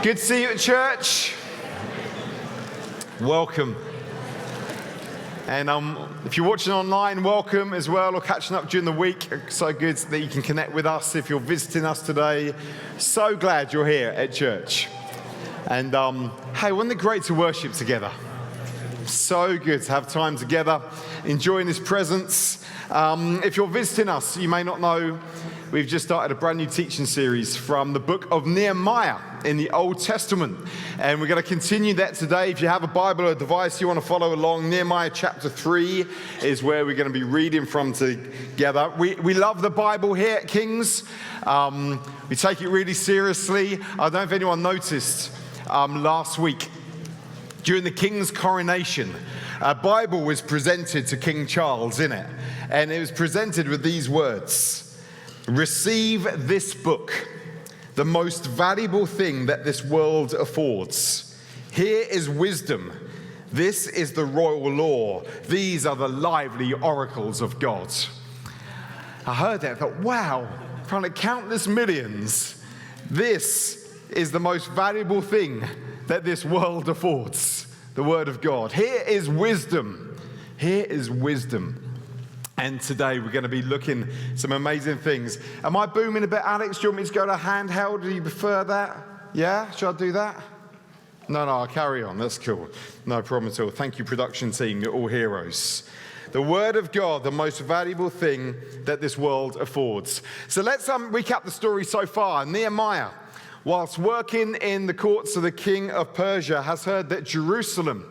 Good to see you at church. Welcome. And if you're watching online, welcome as well, or catching up during the week. So good that you can connect with us. If you're visiting us today, so glad you're here at church. And hey, wasn't it great to worship together? So good to have time together, enjoying His presence. If you're visiting us, you may not know, we've just started a brand new teaching series from the book of Nehemiah in the Old Testament. And we're going to continue that today. If you have a Bible or a device you want to follow along, Nehemiah chapter 3 is where we're going to be reading from together. We love the Bible here at King's. We take it really seriously. I don't know if anyone noticed last week, during the King's coronation, a Bible was presented to King Charles in it. And it was presented with these words: "Receive this book, the most valuable thing that this world affords. Here is wisdom. This is the royal law. These are the lively oracles of God." I heard that, I thought, wow, trying to countless millions. This is the most valuable thing that this world affords, the Word of God. Here is wisdom. Here is wisdom. And today we're going to be looking at some amazing things. Am I booming a bit, Alex? Do you want me to go to handheld? Do you prefer that? Yeah? Should I do that? No, I'll carry on. That's cool. No problem at all. Thank you, production team. You're all heroes. The Word of God, the most valuable thing that this world affords. So let's recap the story so far. Nehemiah, whilst working in the courts of the king of Persia, has heard that Jerusalem,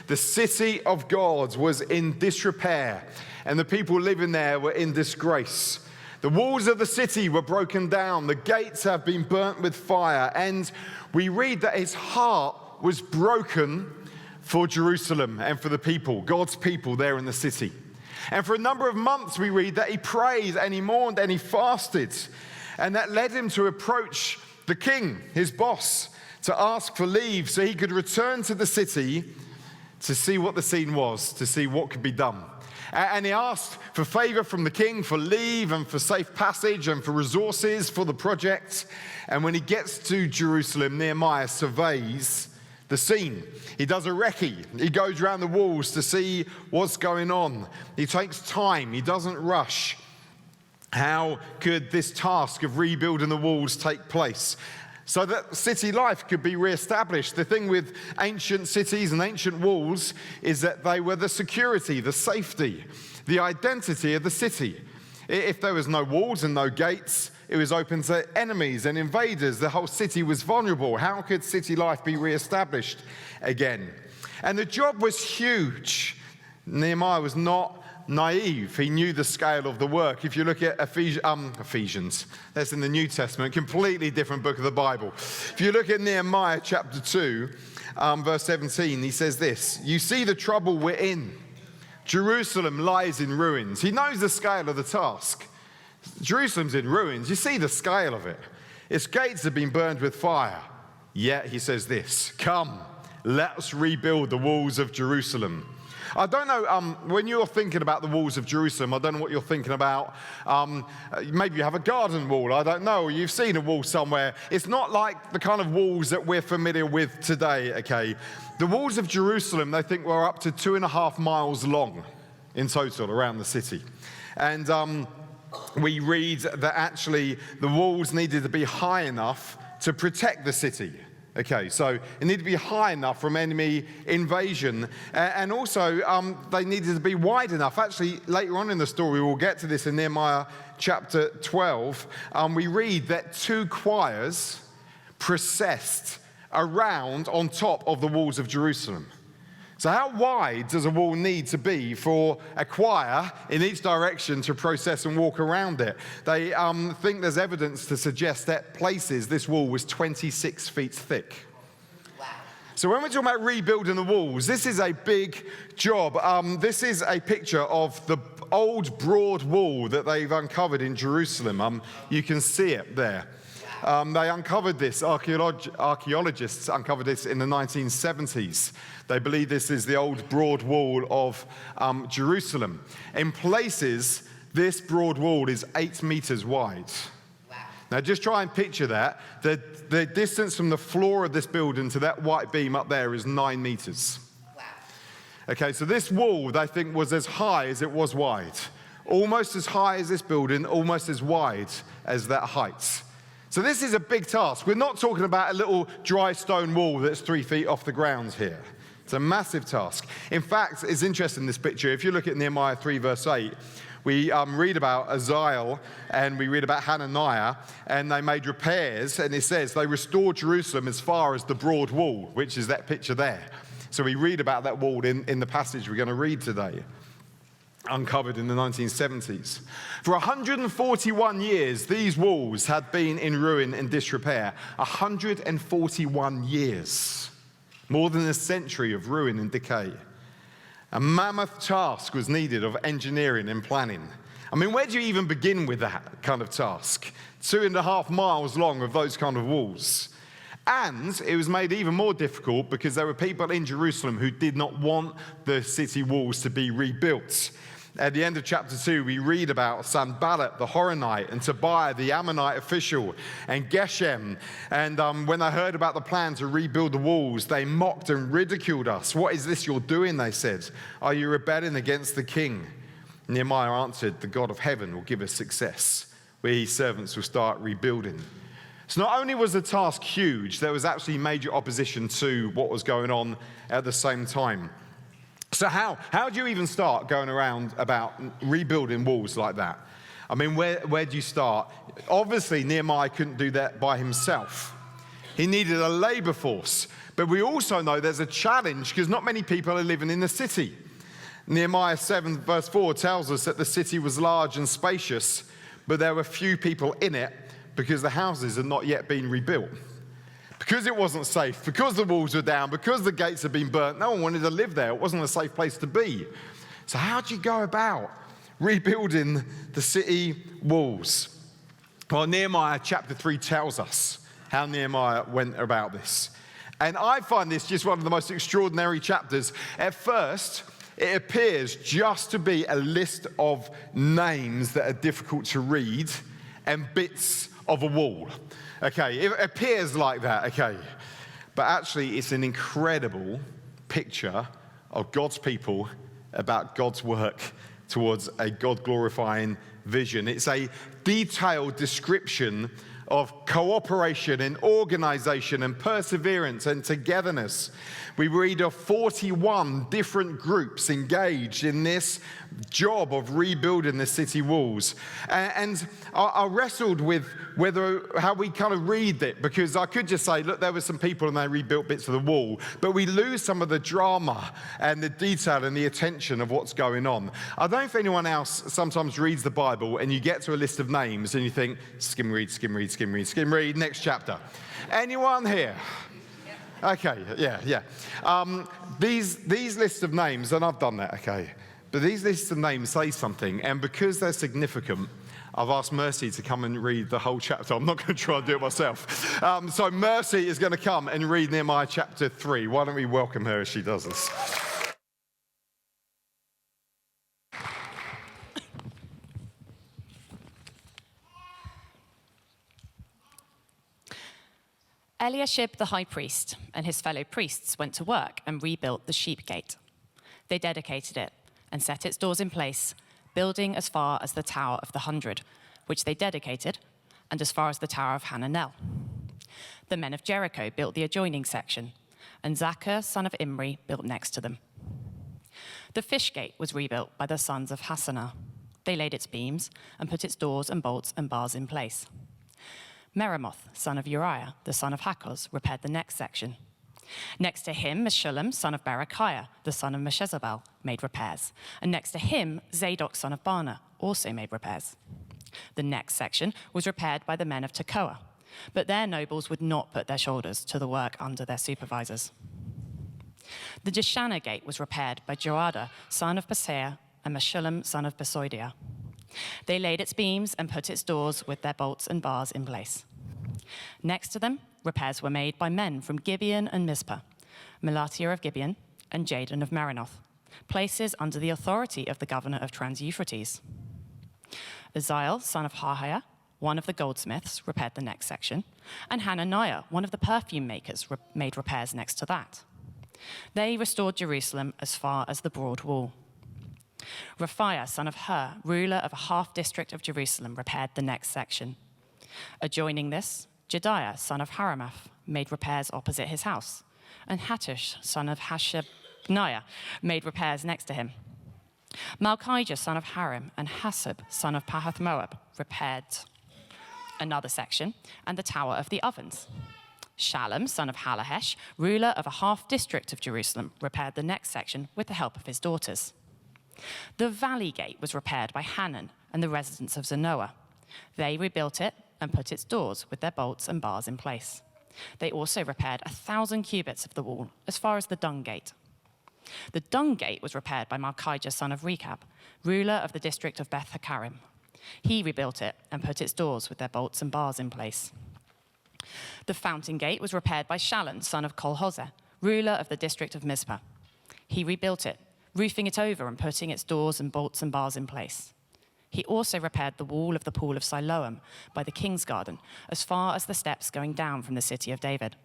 the city of God, was in disrepair, and the people living there were in disgrace. The walls of the city were broken down. The gates have been burnt with fire. And we read that his heart was broken for Jerusalem and for the people, God's people there in the city. And for a number of months we read that he prayed and he mourned and he fasted. And that led him to approach the king, his boss, to ask for leave so he could return to the city to see what the scene was, to see what could be done. And he asked for favor from the king, for leave and for safe passage and for resources for the project. And when he gets to Jerusalem, Nehemiah surveys the scene. He does a recce. He goes around the walls to see what's going on. He takes time. He doesn't rush. How could this task of rebuilding the walls take place so that city life could be reestablished? The thing with ancient cities and ancient walls is that they were the security, the safety, the identity of the city. If there was no walls and no gates, it was open to enemies and invaders. The whole city was vulnerable. How could city life be reestablished again? And the job was huge. Nehemiah was not naive. He knew the scale of the work. If you look at Ephesians, that's in the New Testament, completely different book of the Bible. If you look at Nehemiah chapter 2, verse 17, he says this: "You see the trouble we're in. Jerusalem lies in ruins." He knows the scale of the task. Jerusalem's in ruins. You see the scale of it. Its gates have been burned with fire. Yet he says this: "Come, let us rebuild the walls of Jerusalem." I don't know, when you're thinking about the walls of Jerusalem, I don't know what you're thinking about. Maybe you have a garden wall, I don't know, or you've seen a wall somewhere. It's not like the kind of walls that we're familiar with today, okay? The walls of Jerusalem, they think, were up to 2.5 miles long in total around the city. And we read that actually the walls needed to be high enough to protect the city. Okay, so it needed to be high enough from enemy invasion, and also they needed to be wide enough. Actually, later on in the story, we'll get to this in Nehemiah chapter 12, we read that 2 choirs processed around on top of the walls of Jerusalem. So how wide does a wall need to be for a choir in each direction to process and walk around it? They think there's evidence to suggest that places this wall was 26 feet thick. Wow. So when we're talking about rebuilding the walls, this is a big job. This is a picture of the old broad wall that they've uncovered in Jerusalem. You can see it there. They uncovered this, archaeologists uncovered this in the 1970s. They believe this is the old broad wall of Jerusalem. In places, this broad wall is 8 meters wide. Wow. Now just try and picture that. The distance from the floor of this building to that white beam up there is 9 meters. Wow. Okay, so this wall, they think, was as high as it was wide. Almost as high as this building, almost as wide as that height. So this is a big task. We're not talking about a little dry stone wall that's 3 feet off the ground here. It's a massive task. In fact, it's interesting, this picture. If you look at Nehemiah 3, verse 8, we read about Azael and we read about Hananiah, and they made repairs, and it says they restored Jerusalem as far as the broad wall, which is that picture there. So we read about that wall in the passage we're going to read today, uncovered in the 1970s. For 141 years, these walls had been in ruin and disrepair. 141 years. More than a century of ruin and decay. A mammoth task was needed of engineering and planning. I mean, where do you even begin with that kind of task? 2.5 miles long of those kind of walls. And it was made even more difficult because there were people in Jerusalem who did not want the city walls to be rebuilt. At the end of chapter 2, we read about Sanballat the Horonite and Tobiah the Ammonite official and Geshem. And when they heard about the plan to rebuild the walls, they mocked and ridiculed us. "What is this you're doing?" they said. "Are you rebelling against the king?" Nehemiah answered, "The God of heaven will give us success. We, his servants, will start rebuilding." So not only was the task huge, there was actually major opposition to what was going on at the same time. So how do you even start going around about rebuilding walls like that? I mean, where do you start? Obviously, Nehemiah couldn't do that by himself. He needed a labor force. But we also know there's a challenge because not many people are living in the city. Nehemiah 7 verse 4 tells us that the city was large and spacious, but there were few people in it because the houses had not yet been rebuilt. Because it wasn't safe, because the walls were down, because the gates had been burnt, no one wanted to live there. It wasn't a safe place to be. So how do you go about rebuilding the city walls? Well, Nehemiah chapter 3 tells us how Nehemiah went about this. And I find this just one of the most extraordinary chapters. At first, it appears just to be a list of names that are difficult to read and bits of a wall. Okay, it appears like that, okay. But actually, it's an incredible picture of God's people about God's work towards a God-glorifying vision. It's a detailed description of cooperation and organization and perseverance and togetherness. We read of 41 different groups engaged in this job of rebuilding the city walls. And I wrestled with how we kind of read it, because I could just say, look, there were some people and they rebuilt bits of the wall, but we lose some of the drama and the detail and the attention of what's going on. I don't know if anyone else sometimes reads the Bible and you get to a list of names and you think, skim read, skim read, skim read, skim read, next chapter. Anyone here? Okay, yeah. These lists of names, and I've done that, okay, but these lists of names say something, and because they're significant, I've asked Mercy to come and read the whole chapter. I'm not going to try and do it myself. So Mercy is going to come and read Nehemiah chapter 3. Why don't we welcome her as she does this? Eliashib the high priest and his fellow priests went to work and rebuilt the sheep gate. They dedicated it and set its doors in place, building as far as the Tower of the 100, which they dedicated, and as far as the Tower of Hananel. The men of Jericho built the adjoining section, and Zachar, son of Imri, built next to them. The fish gate was rebuilt by the sons of Hassanah. They laid its beams and put its doors and bolts and bars in place. Meremoth, son of Uriah, the son of Hakkoz, repaired the next section. Next to him, Meshullam, son of Berechiah, the son of Meshezabel, made repairs. And next to him, Zadok, son of Baana, also made repairs. The next section was repaired by the men of Tekoa, but their nobles would not put their shoulders to the work under their supervisors. The Jeshanah gate was repaired by Joada, son of Paseah, and Meshullam, son of Besoidia. They laid its beams and put its doors with their bolts and bars in place. Next to them, repairs were made by men from Gibeon and Mizpah, Melatiah of Gibeon and Jadon of Merinoth, places under the authority of the governor of Trans-Euphrates. Uzziel, son of Harhiah, one of the goldsmiths, repaired the next section, and Hananiah, one of the perfume makers, made repairs next to that. They restored Jerusalem as far as the broad wall. Raphiah, son of Hur, ruler of a half-district of Jerusalem, repaired the next section. Adjoining this, Jediah, son of Haramath, made repairs opposite his house, and Hattush, son of Hashabniah, made repairs next to him. Malchijah, son of Harim, and Hasab, son of Pahath-Moab, repaired another section, and the Tower of the Ovens. Shallum, son of Halahesh, ruler of a half-district of Jerusalem, repaired the next section with the help of his daughters. The Valley Gate was repaired by Hanan and the residents of Zanoah. They rebuilt it and put its doors with their bolts and bars in place. They also repaired 1,000 cubits of the wall as far as the Dung Gate. The Dung Gate was repaired by Malchijah, son of Rechab, ruler of the district of Beth-Hakarim. He rebuilt it and put its doors with their bolts and bars in place. The Fountain Gate was repaired by Shallum, son of Kolhoseh, ruler of the district of Mizpah. He rebuilt it, roofing it over and putting its doors and bolts and bars in place. He also repaired the wall of the pool of Siloam by the king's garden, as far as the steps going down from the city of David.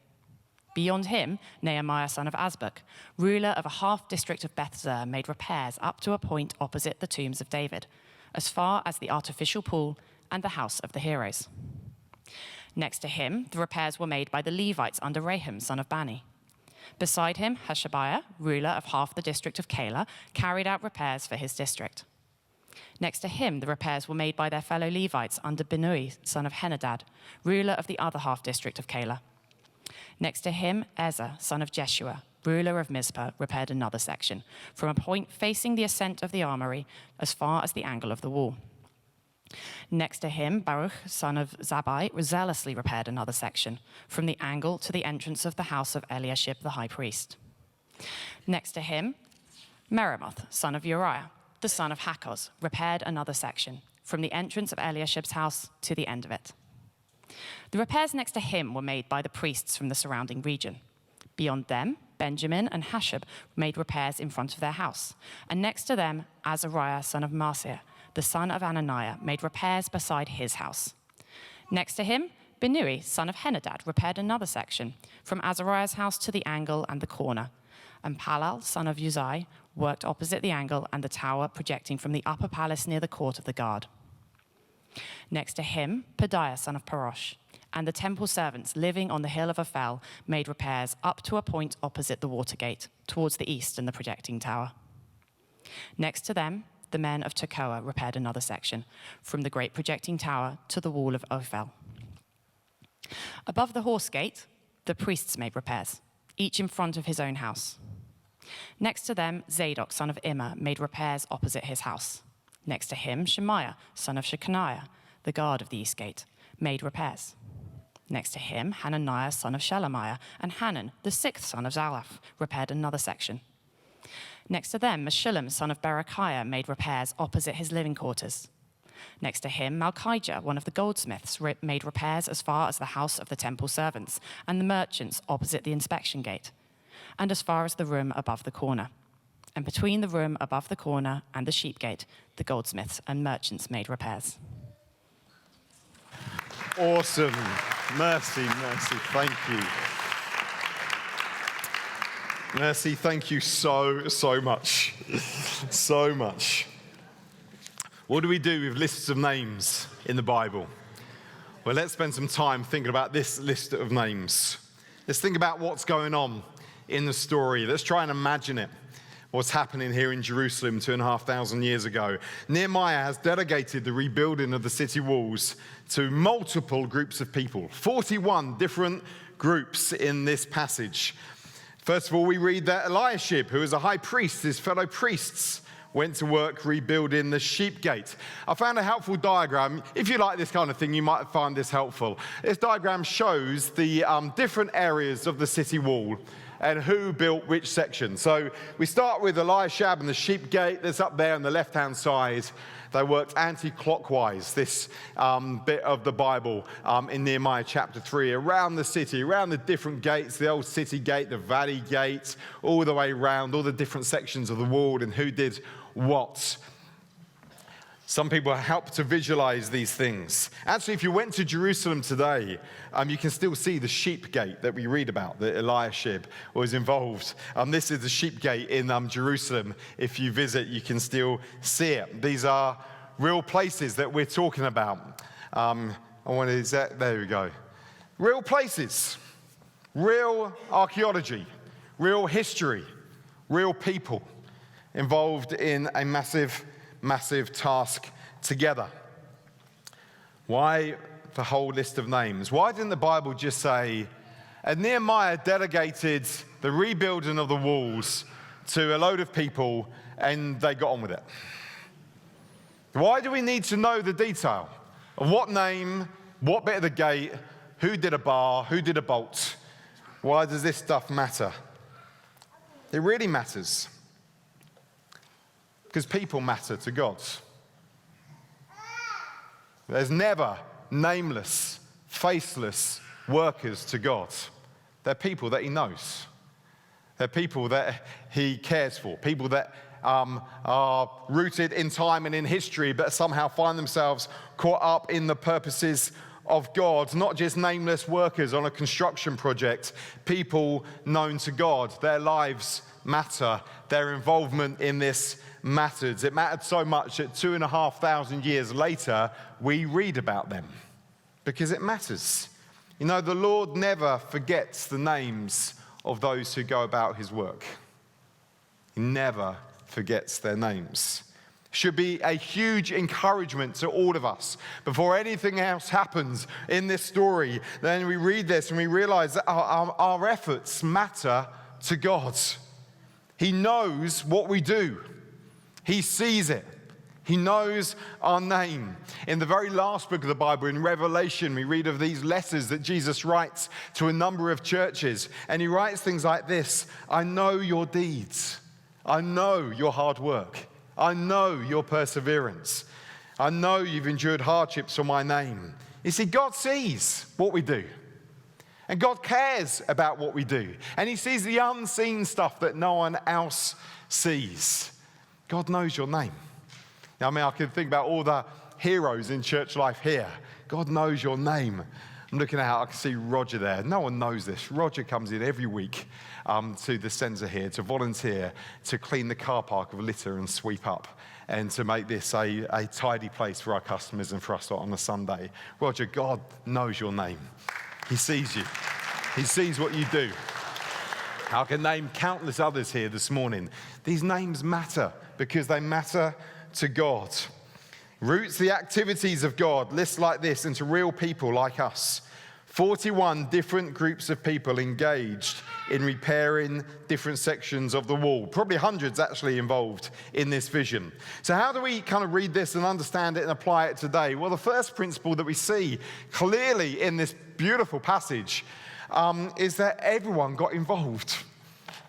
Beyond him, Nehemiah, son of Azbuk, ruler of a half-district of Beth-Zur, made repairs up to a point opposite the tombs of David, as far as the artificial pool and the house of the heroes. Next to him, the repairs were made by the Levites under Raham, son of Bani. Beside him, Hashabiah, ruler of half the district of Keilah, carried out repairs for his district. Next to him, the repairs were made by their fellow Levites under Binnui, son of Henadad, ruler of the other half district of Keilah. Next to him, Ezer, son of Jeshua, ruler of Mizpah, repaired another section, from a point facing the ascent of the armory as far as the angle of the wall. Next to him, Baruch, son of Zabbai, zealously repaired another section, from the angle to the entrance of the house of Eliashib the high priest. Next to him, Meremoth, son of Uriah, the son of Hakkoz, repaired another section, from the entrance of Eliashib's house to the end of it. The repairs next to him were made by the priests from the surrounding region. Beyond them, Benjamin and Hashab made repairs in front of their house, and next to them, Azariah, son of Maaseiah, the son of Ananiah, made repairs beside his house. Next to him, Binnui, son of Henadad, repaired another section, from Azariah's house to the angle and the corner, and Palal, son of Uzai, worked opposite the angle and the tower projecting from the upper palace near the court of the guard. Next to him, Pedaiah, son of Parosh, and the temple servants living on the hill of Ophel made repairs up to a point opposite the water gate, towards the east and the projecting tower. Next to them, the men of Tekoa repaired another section, from the great projecting tower to the wall of Ophel. Above the horse gate, the priests made repairs, each in front of his own house. Next to them, Zadok, son of Immer, made repairs opposite his house. Next to him, Shemaiah, son of Shechaniah, the guard of the east gate, made repairs. Next to him, Hananiah, son of Shelemiah, and Hanan, the sixth son of Zalaph, repaired another section. Next to them, Meshullam, son of Berechiah, made repairs opposite his living quarters. Next to him, Malchijah, one of the goldsmiths, made repairs as far as the house of the temple servants and the merchants opposite the inspection gate, and as far as the room above the corner. And between the room above the corner and the sheep gate, the goldsmiths and merchants made repairs. Awesome. Mercy, thank you. Mercy, thank you so much. So much. What do we do with lists of names in the Bible? Well, let's spend some time thinking about this list of names. Let's think about what's going on in the story. Let's try and imagine it. What's happening here in Jerusalem 2,500 years ago. Nehemiah has delegated the rebuilding of the city walls to multiple groups of people, 41 different groups in this passage. First of all, we read that Eliashib, who is a high priest, his fellow priests, went to work rebuilding the sheep gate. I found a helpful diagram. If you like this kind of thing, you might find this helpful. This diagram shows the different areas of the city wall and who built which section. So we start with Eliashib and the sheep gate that's up there on the left-hand side. They worked anti-clockwise, this bit of the Bible in Nehemiah chapter 3, around the city, around the different gates, the old city gate, the valley gate, all the way around, all the different sections of the wall and who did what. Some people help to visualize these things. Actually, if you went to Jerusalem today, you can still see the sheep gate that we read about, that Eliashib was involved. This is the sheep gate in Jerusalem. If you visit, you can still see it. These are real places that we're talking about. There we go. Real places, real archaeology, real history, real people involved in a massive task together. Why the whole list of names? Why didn't the Bible just say, and Nehemiah delegated the rebuilding of the walls to a load of people and they got on with it? Why do we need to know the detail of what name, what bit of the gate, who did a bar, who did a bolt? Why does this stuff matter? It really matters. Because people matter to God. There's never nameless, faceless workers to God. They're people that he knows. They're people that he cares for. People that are rooted in time and in history, but somehow find themselves caught up in the purposes of God. Not just nameless workers on a construction project. People known to God. Their lives matter. Their involvement in this mattered. It mattered so much that 2,500 years later, we read about them because it matters. You know, the Lord never forgets the names of those who go about his work. He never forgets their names. Should be a huge encouragement to all of us. Before anything else happens in this story, then we read this and we realize that our efforts matter to God. He knows what we do. He sees it. He knows our name. In the very last book of the Bible, in Revelation, we read of these letters that Jesus writes to a number of churches. And he writes things like this: I know your deeds. I know your hard work. I know your perseverance. I know you've endured hardships for my name. You see, God sees what we do. And God cares about what we do. And he sees the unseen stuff that no one else sees. God knows your name. Now, I can think about all the heroes in church life here. God knows your name. I'm looking out, I can see Roger there. No one knows this. Roger comes in every week to the centre here to volunteer to clean the car park of litter and sweep up and to make this a tidy place for our customers and for us on a Sunday. Roger, God knows your name. He sees you. He sees what you do. I can name countless others here this morning. These names matter because they matter to God. Roots the activities of God, lists like this, into real people like us. 41 different groups of people engaged in repairing different sections of the wall. Probably hundreds actually involved in this vision. So how do we kind of read this and understand it and apply it today? Well, the first principle that we see clearly in this beautiful passage is that everyone got involved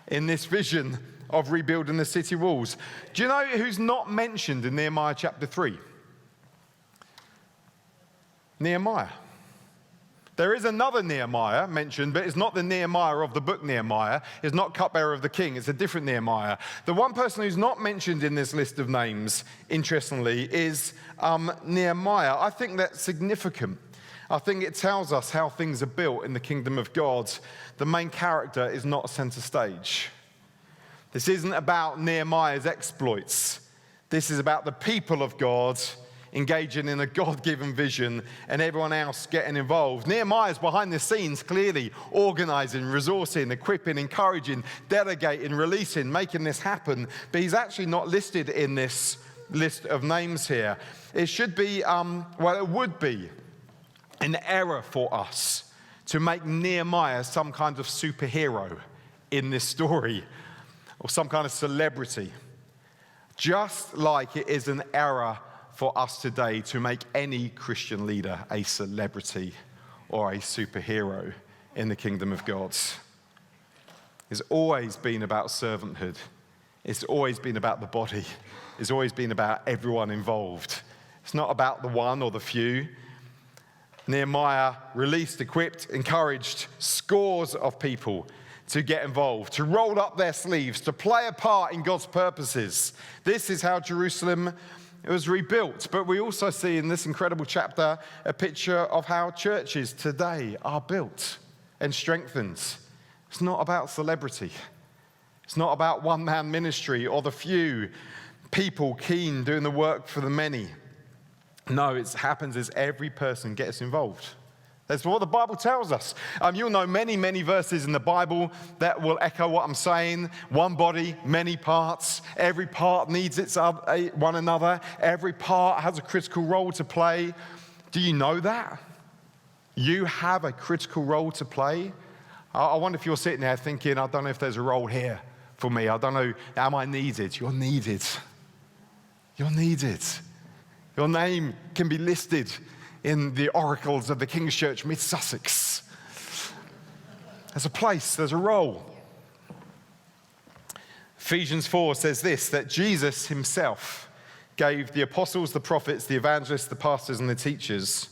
in this vision of rebuilding the city walls. Do you know who's not mentioned in Nehemiah chapter 3? Nehemiah. There is another Nehemiah mentioned, but it's not the Nehemiah of the book Nehemiah. It's not cupbearer of the king. It's a different Nehemiah. The one person who's not mentioned in this list of names, interestingly, is Nehemiah. I think that's significant. I think it tells us how things are built in the kingdom of God. The main character is not center stage. This isn't about Nehemiah's exploits. This is about the people of God engaging in a God-given vision and everyone else getting involved. Nehemiah's behind the scenes, clearly organizing, resourcing, equipping, encouraging, delegating, releasing, making this happen. But he's actually not listed in this list of names here. It should be, it would be an error for us to make Nehemiah some kind of superhero in this story or some kind of celebrity. Just like it is an error for us today to make any Christian leader a celebrity or a superhero in the kingdom of God. It's always been about servanthood. It's always been about the body. It's always been about everyone involved. It's not about the one or the few. Nehemiah released, equipped, encouraged scores of people to get involved, to roll up their sleeves, to play a part in God's purposes. This is how Jerusalem it was rebuilt. But we also see in this incredible chapter a picture of how churches today are built and strengthened. It's not about celebrity. It's not about one-man ministry or the few people keen doing the work for the many. No, it happens as every person gets involved. That's what the Bible tells us. You'll know many, many verses in the Bible that will echo what I'm saying. One body, many parts. Every part needs one another. Every part has a critical role to play. Do you know that? You have a critical role to play. I wonder if you're sitting there thinking, I don't know if there's a role here for me. I don't know, am I needed? You're needed. You're needed. Your name can be listed in the oracles of the King's Church, Mid-Sussex. There's a place, there's a role. Ephesians 4 says this, that Jesus himself gave the apostles, the prophets, the evangelists, the pastors, and the teachers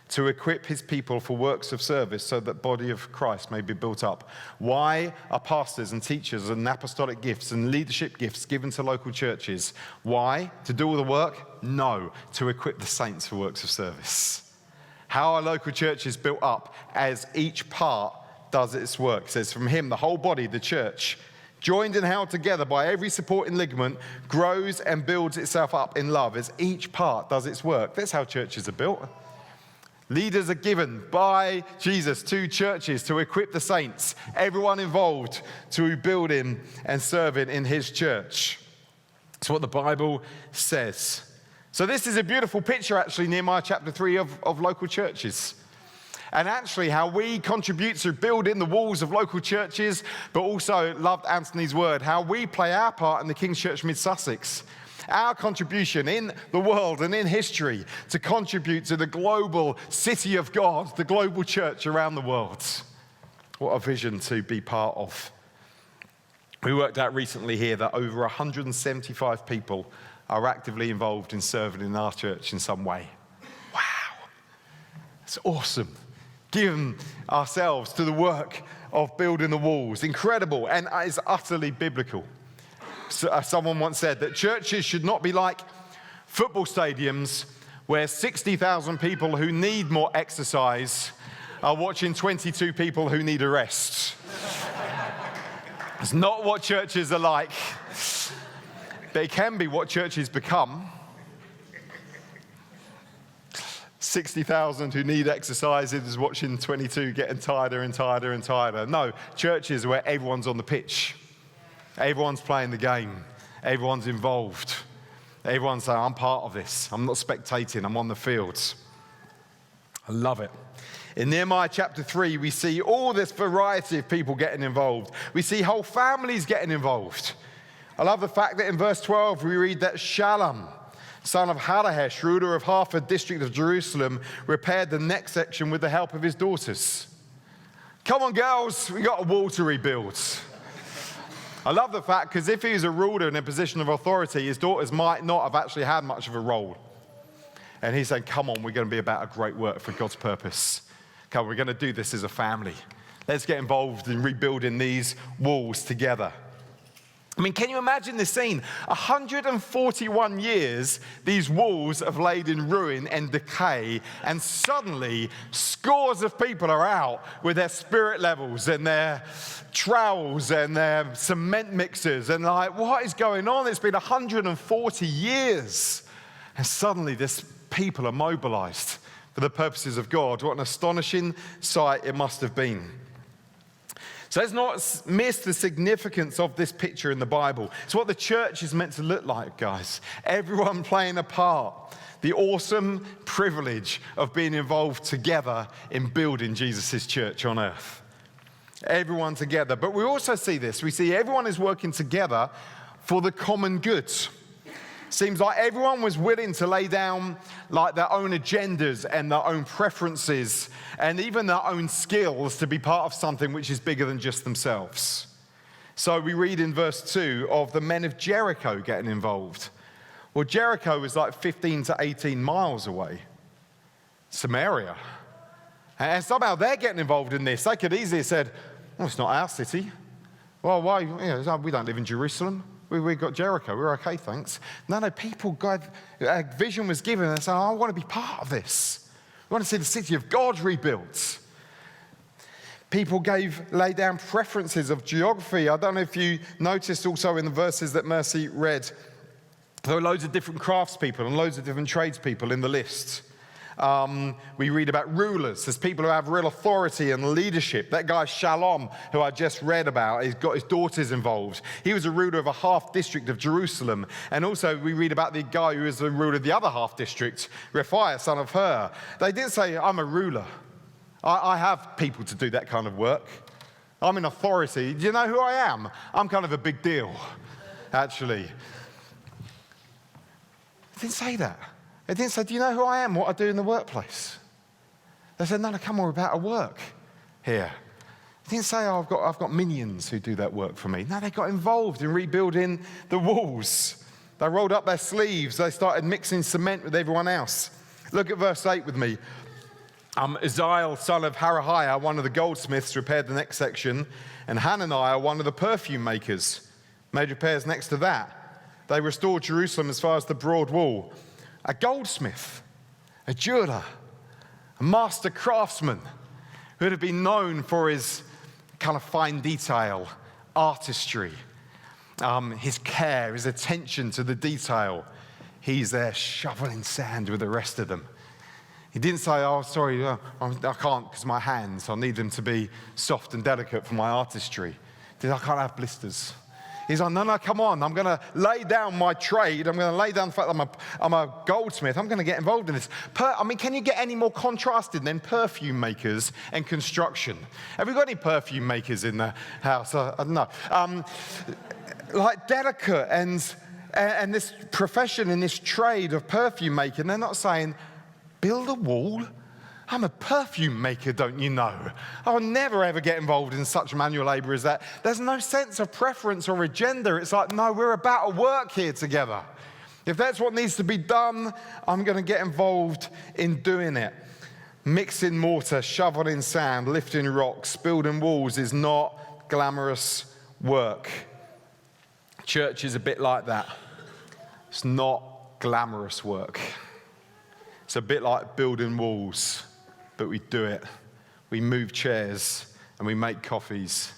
to equip his people for works of service so that the body of Christ may be built up. Why are pastors and teachers and apostolic gifts and leadership gifts given to local churches? Why? To do all the work? No, to equip the saints for works of service. How are local churches built up? As each part does its work. It says, from him, the whole body, the church, joined and held together by every supporting ligament, grows and builds itself up in love as each part does its work. That's how churches are built. Leaders are given by Jesus to churches to equip the saints, everyone involved, to building and serving in his church. That's what the Bible says. So this is a beautiful picture, actually, Nehemiah chapter 3 of local churches. And actually how we contribute to building the walls of local churches, but also, loved Anthony's word, how we play our part in the King's Church Mid-Sussex. Our contribution in the world and in history to contribute to the global city of God, the global church around the world. What a vision to be part of. We worked out recently here that over 175 people are actively involved in serving in our church in some way. Wow. It's awesome. Giving ourselves to the work of building the walls. Incredible, and is utterly biblical. Someone once said that churches should not be like football stadiums where 60,000 people who need more exercise are watching 22 people who need a rest. It's not what churches are like. But it can be what churches become. 60,000 who need exercise is watching 22 getting tighter and tighter and tighter. No, churches where everyone's on the pitch. Everyone's playing the game. Everyone's involved. Everyone's saying, I'm part of this. I'm not spectating. I'm on the fields. I love it. In Nehemiah chapter 3, we see all this variety of people getting involved. We see whole families getting involved. I love the fact that in verse 12, we read that Shallum, son of Hadahesh, ruler of half a district of Jerusalem, repaired the next section with the help of his daughters. Come on, girls, we got a wall to rebuild. I love the fact, because if he was a ruler in a position of authority, his daughters might not have actually had much of a role. And he's saying, come on, we're going to be about a great work for God's purpose. Come on, we're going to do this as a family. Let's get involved in rebuilding these walls together. I mean, can you imagine this scene? 141 years, these walls have laid in ruin and decay, and suddenly scores of people are out with their spirit levels and their trowels and their cement mixers, and like, what is going on? It's been 140 years, and suddenly this people are mobilized for the purposes of God. What an astonishing sight it must have been. So let's not miss the significance of this picture in the Bible. It's what the church is meant to look like, guys. Everyone playing a part. The awesome privilege of being involved together in building Jesus' church on earth. Everyone together. But we also see this. We see everyone is working together for the common good. Seems like everyone was willing to lay down like their own agendas and their own preferences and even their own skills to be part of something which is bigger than just themselves. So we read in verse 2 of the men of Jericho getting involved. Well, Jericho was like 15 to 18 miles away. Samaria. And somehow they're getting involved in this. They could easily have said, well, it's not our city. Well, why? We don't live in Jerusalem. we got Jericho. We're okay, thanks. No, people, God, a vision was given and said, I want to be part of this. We want to see the city of God rebuilt. People laid down preferences of geography. I don't know if you noticed also in the verses that Mercy read, there were loads of different craftspeople and loads of different tradespeople in the list. We read about rulers. There's people who have real authority and leadership. That guy Shalom, who I just read about, he's got his daughters involved. He was a ruler of a half district of Jerusalem. And also we read about the guy who was the ruler of the other half district, Rephaiah, son of Hur. They didn't say, I'm a ruler. I have people to do that kind of work. I'm in authority. Do you know who I am? I'm kind of a big deal, actually. It didn't say that. It didn't say, do you know who I am, what I do in the workplace? They said, no, come on, we're about to work here. It didn't say, oh, I've got minions who do that work for me. No, they got involved in rebuilding the walls. They rolled up their sleeves. They started mixing cement with everyone else. Look at verse 8 with me. Uzziel, son of Harahiah, one of the goldsmiths, repaired the next section, and Hananiah, one of the perfume makers, made repairs next to that. They restored Jerusalem as far as the broad wall. A goldsmith, a jeweler, a master craftsman who had been known for his kind of fine detail, artistry, his care, his attention to the detail. He's there shoveling sand with the rest of them. He didn't say, oh, sorry, I can't because my hands, I need them to be soft and delicate for my artistry. He said, I can't have blisters. He's like, no, come on. I'm going to lay down my trade. I'm going to lay down the fact that I'm a goldsmith. I'm going to get involved in this. Can you get any more contrasted than perfume makers and construction? Have we got any perfume makers in the house? I don't know. Like delicate and this profession and this trade of perfume making, they're not saying, build a wall? I'm a perfume maker, don't you know? I'll never ever get involved in such manual labor as that. There's no sense of preference or agenda. It's like, no, we're about to work here together. If that's what needs to be done, I'm going to get involved in doing it. Mixing mortar, shoveling sand, lifting rocks, building walls is not glamorous work. Church is a bit like that. It's not glamorous work. It's a bit like building walls, but we do it. We move chairs and we make coffees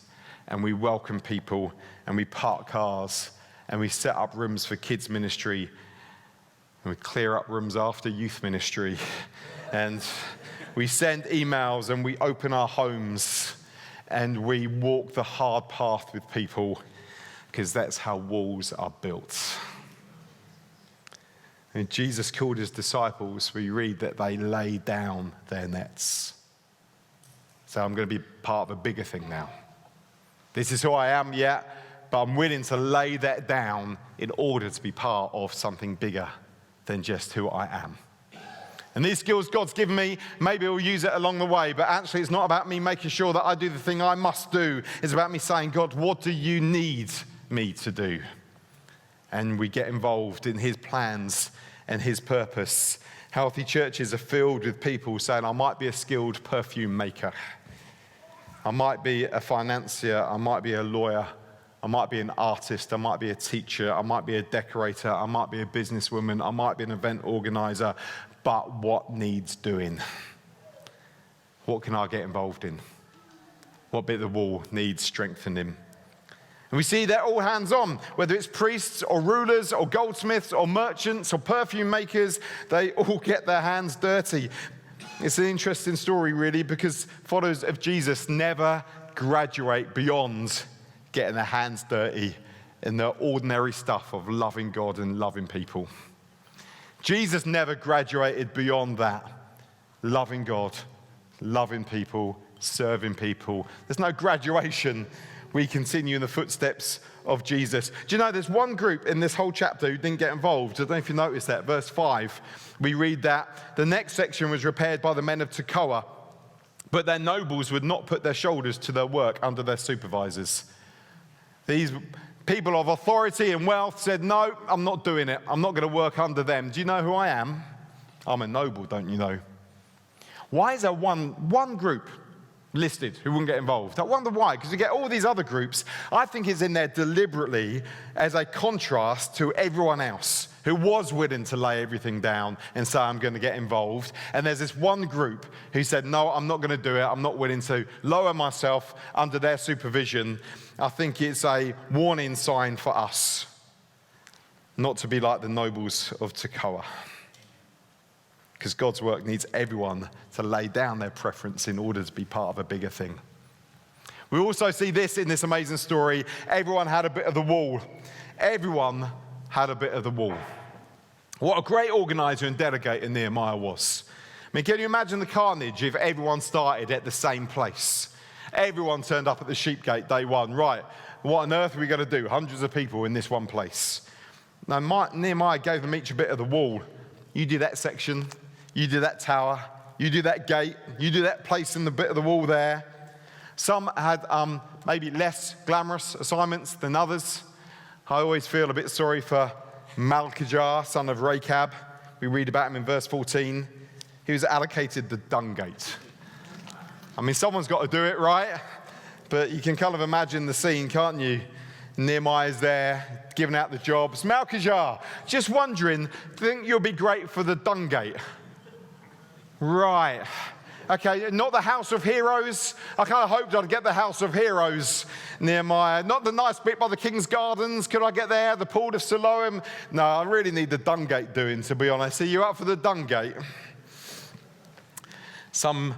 and we welcome people and we park cars and we set up rooms for kids ministry and we clear up rooms after youth ministry and we send emails and we open our homes and we walk the hard path with people because that's how walls are built. And Jesus called his disciples, we read that they laid down their nets. So I'm going to be part of a bigger thing now. This is who I am, yeah, but I'm willing to lay that down in order to be part of something bigger than just who I am. And these skills God's given me, maybe we'll use it along the way, but actually it's not about me making sure that I do the thing I must do. It's about me saying, God, what do you need me to do? And we get involved in his plans and his purpose. Healthy churches are filled with people saying, I might be a skilled perfume maker. I might be a financier. I might be a lawyer. I might be an artist. I might be a teacher. I might be a decorator. I might be a businesswoman. I might be an event organizer. But what needs doing? What can I get involved in? What bit of the wall needs strengthening? And we see they're all hands-on, whether it's priests or rulers or goldsmiths or merchants or perfume makers, they all get their hands dirty. It's an interesting story, really, because followers of Jesus never graduate beyond getting their hands dirty in the ordinary stuff of loving God and loving people. Jesus never graduated beyond that. Loving God, loving people, serving people. There's no graduation. We continue in the footsteps of Jesus. Do you know there's one group in this whole chapter who didn't get involved? I don't know if you noticed that. Verse 5, we read that the next section was repaired by the men of Tekoa, but their nobles would not put their shoulders to their work under their supervisors. These people of authority and wealth said, no, I'm not doing it. I'm not going to work under them. Do you know who I am? I'm a noble, don't you know? Why is there one group listed who wouldn't get involved. I wonder why, because you get all these other groups. I think it's in there deliberately as a contrast to everyone else who was willing to lay everything down and say, I'm going to get involved. And there's this one group who said, no, I'm not going to do it. I'm not willing to lower myself under their supervision. I think it's a warning sign for us not to be like the nobles of Tekoa. Because God's work needs everyone to lay down their preference in order to be part of a bigger thing. We also see this in this amazing story. Everyone had a bit of the wall. Everyone had a bit of the wall. What a great organizer and delegator Nehemiah was. I mean, can you imagine the carnage if everyone started at the same place? Everyone turned up at the sheep gate day one. Right, what on earth are we going to do? Hundreds of people in this one place. Now, Nehemiah gave them each a bit of the wall. You do that section. You do that tower, you do that gate, you do that place in the bit of the wall there. Some had maybe less glamorous assignments than others. I always feel a bit sorry for Malchijah, son of Rechab. We read about him in verse 14. He was allocated the dung gate. I mean, someone's got to do it, right? But you can kind of imagine the scene, can't you? Nehemiah's there, giving out the jobs. Malchijah, just wondering, think you'll be great for the dung gate? Right. Okay, not the House of Heroes. I kind of hoped I'd get the House of Heroes, Nehemiah. Not the nice bit by the King's Gardens. Could I get there? The Pool of Siloam? No, I really need the dung gate doing, to be honest. Are you up for the dung gate? Some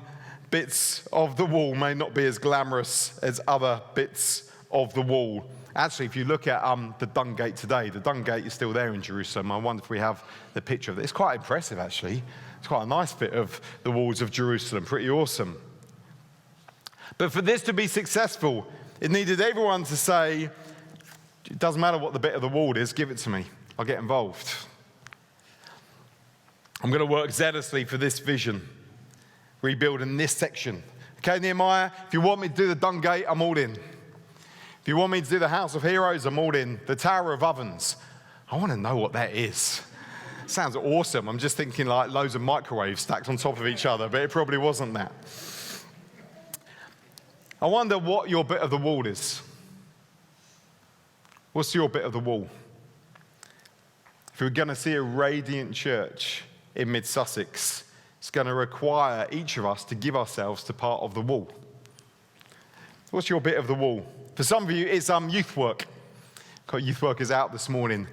bits of the wall may not be as glamorous as other bits of the wall. Actually, if you look at the dung gate today, the dung gate is still there in Jerusalem. I wonder if we have the picture of it. It's quite impressive, actually. It's quite a nice bit of the walls of Jerusalem. Pretty awesome. But for this to be successful, it needed everyone to say, it doesn't matter what the bit of the wall is, give it to me. I'll get involved. I'm going to work zealously for this vision, rebuilding this section. Okay, Nehemiah, if you want me to do the dung gate, I'm all in. If you want me to do the House of Heroes, I'm all in. The Tower of Ovens, I want to know what that is. Sounds awesome. I'm just thinking like loads of microwaves stacked on top of each other, but it probably wasn't that. I wonder what your bit of the wall is. What's your bit of the wall? If we're going to see a radiant church in Mid-Sussex, it's going to require each of us to give ourselves to part of the wall. What's your bit of the wall? For some of you, it's youth work. Got youth workers out this morning.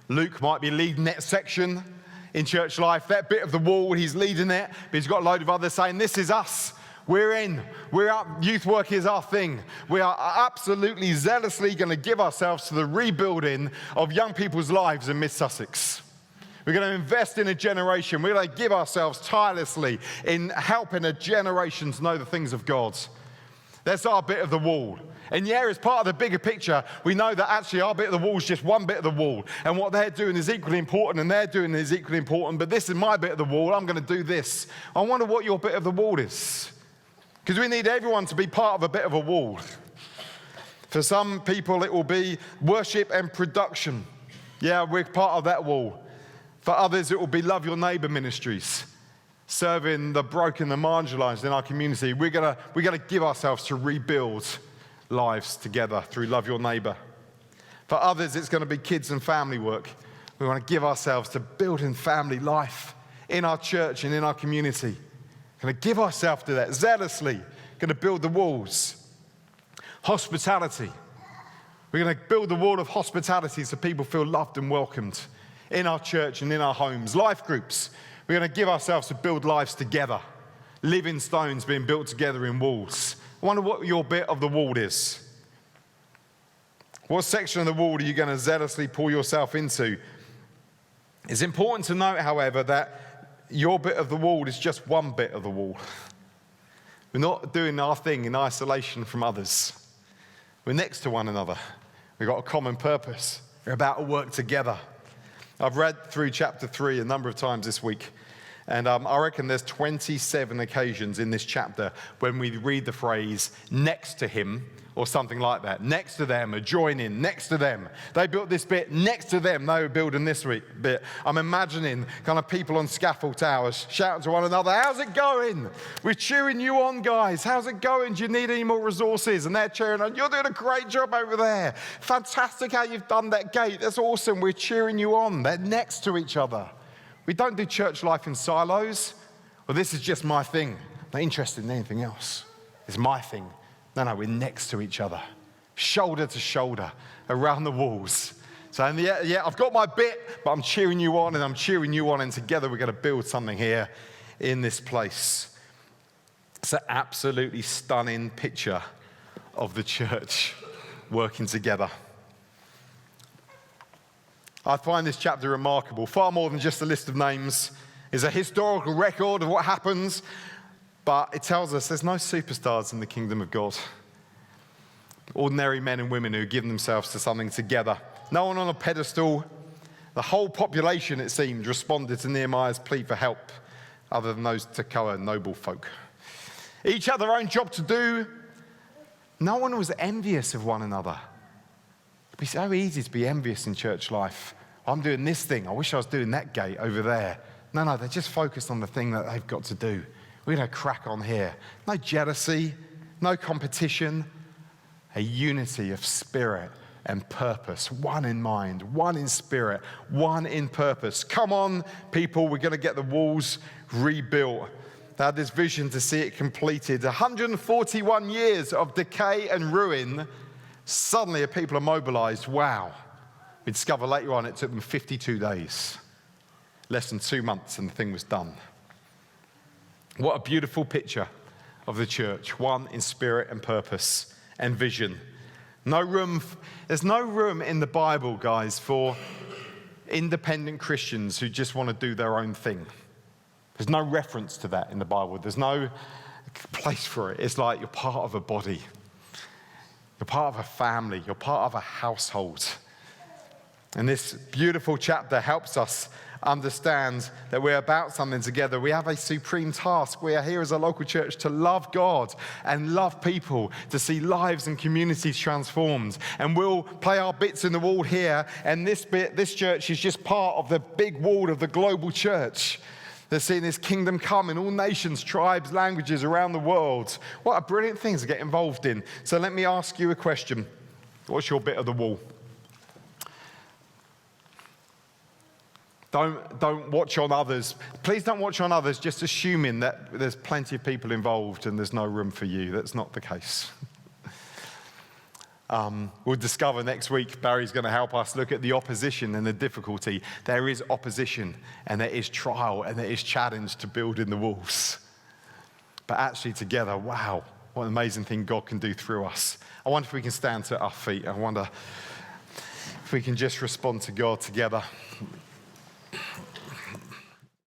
Luke might be leading that section in church life, that bit of the wall, he's leading it, but he's got a load of others saying, this is us. We're in. We're up. Youth work is our thing. We are absolutely zealously going to give ourselves to the rebuilding of young people's lives in Mid-Sussex. We're going to invest in a generation. We're going to give ourselves tirelessly in helping a generation to know the things of God. That's our bit of the wall. And yeah, as part of the bigger picture, we know that actually our bit of the wall is just one bit of the wall. And what they're doing is equally important, and they're doing is equally important. But this is my bit of the wall. I'm going to do this. I wonder what your bit of the wall is. Because we need everyone to be part of a bit of a wall. For some people, it will be worship and production. Yeah, we're part of that wall. For others, it will be love your neighbor ministries. Serving the broken, the marginalized in our community. We're gonna give ourselves to rebuild lives together through love your neighbor. For others, it's going to be kids and family work. We want to give ourselves to building family life in our church and in our community. Going to give ourselves to that zealously. Going to build the walls. Hospitality. We're going to build the wall of hospitality so people feel loved and welcomed in our church and in our homes. Life groups. We're going to give ourselves to build lives together. Living stones being built together in walls. I wonder what your bit of the wall is. What section of the wall are you going to zealously pull yourself into? It's important to note, however, that your bit of the wall is just one bit of the wall. We're not doing our thing in isolation from others. We're next to one another. We've got a common purpose. We're about to work together. I've read through chapter 3 a number of times this week. And I reckon there's 27 occasions in this chapter when we read the phrase next to him or something like that. Next to them, adjoining, next to them. They built this bit, next to them they were building this bit. I'm imagining kind of people on scaffold towers shouting to one another, how's it going? We're cheering you on, guys. How's it going? Do you need any more resources? And they're cheering on, you're doing a great job over there. Fantastic how you've done that gate. That's awesome. We're cheering you on. They're next to each other. We don't do church life in silos. Well, this is just my thing. I'm not interested in anything else. It's my thing. No, we're next to each other, shoulder to shoulder, around the walls. So, I've got my bit, but I'm cheering you on, and I'm cheering you on, and together we're going to build something here in this place. It's an absolutely stunning picture of the church working together. I find this chapter remarkable, far more than just a list of names. It's a historical record of what happens, but it tells us there's no superstars in the kingdom of God. Ordinary men and women who give themselves to something together. No one on a pedestal. The whole population, it seemed, responded to Nehemiah's plea for help, other than those Tekoa noble folk. Each had their own job to do. No one was envious of one another. It'd be so easy to be envious in church life. I'm doing this thing. I wish I was doing that gate over there. No, they're just focused on the thing that they've got to do. We're going to crack on here. No jealousy, no competition, a unity of spirit and purpose. One in mind, one in spirit, one in purpose. Come on, people, we're going to get the walls rebuilt. They had this vision to see it completed. 141 years of decay and ruin. Suddenly, people are mobilized. Wow. We discover later on it took them 52 days. Less than 2 months, and the thing was done. What a beautiful picture of the church, one in spirit and purpose and vision. There's no room in the Bible, guys, for independent Christians who just want to do their own thing. There's no reference to that in the Bible. There's no place for it. It's like you're part of a body. You're part of a family. You're part of a household. And this beautiful chapter helps us understand that we're about something together. We have a supreme task. We are here as a local church to love God and love people, to see lives and communities transformed. And we'll play our bits in the wall here. And this church is just part of the big wall of the global church. They're seeing this kingdom come in all nations, tribes, languages around the world. What a brilliant thing to get involved in. So let me ask you a question. What's your bit of the wall? Don't watch on others. Please don't watch on others just assuming that there's plenty of people involved and there's no room for you. That's not the case. We'll discover next week, Barry's going to help us look at the opposition and the difficulty. There is opposition and there is trial and there is challenge to building the walls. But actually together, wow, what an amazing thing God can do through us. I wonder if we can stand to our feet. I wonder if we can just respond to God together.